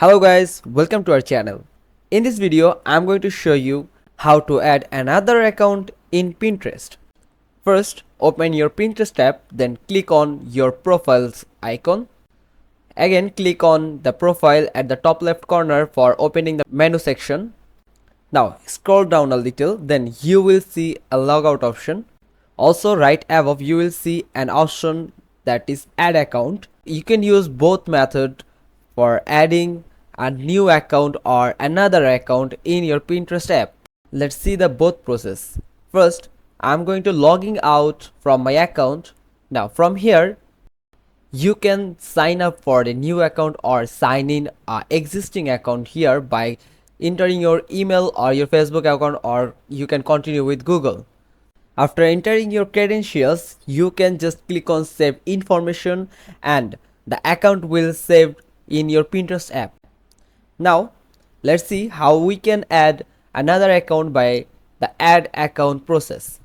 Hello guys, welcome to our channel. In this video, I'm going to show you how to add another account in Pinterest. First, open your Pinterest app, then click on your profiles icon. Again, click on the profile at the top left corner for opening the menu section. Now, scroll down a little, then you will see a logout option. Also, right above, you will see an option that is add account. You can use both methods for adding a new account or another account in your Pinterest app. Let's see the both process. First, I'm going to logging out from my account. Now from here, you can sign up for the new account or sign in a existing account here by entering your email or your Facebook account, or you can continue with Google. After entering your credentials, you can just click on save information and the account will save in your Pinterest app. Now let's see how we can add another account by the add account process.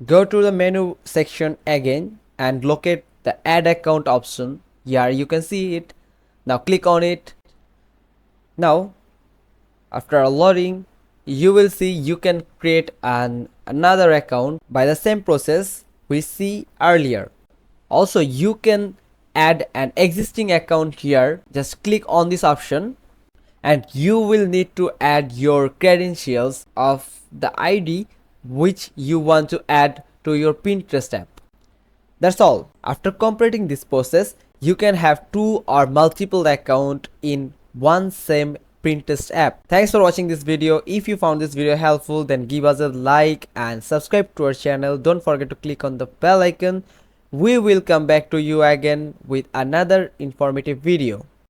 Go to the menu section again and locate the add account option. Here you can see it. Now click on it. Now after loading, you will see you can create another account by the same process we see earlier. Also, you can add an existing account here. Just click on this option and you will need to add your credentials of the ID which you want to add to your Pinterest app. That's all. After completing this process, you can have two or multiple accounts in one same Pinterest app. Thanks for watching this video. If you found this video helpful, then give us a like and subscribe to our channel. Don't forget to click on the bell icon. We will come back to you again with another informative video.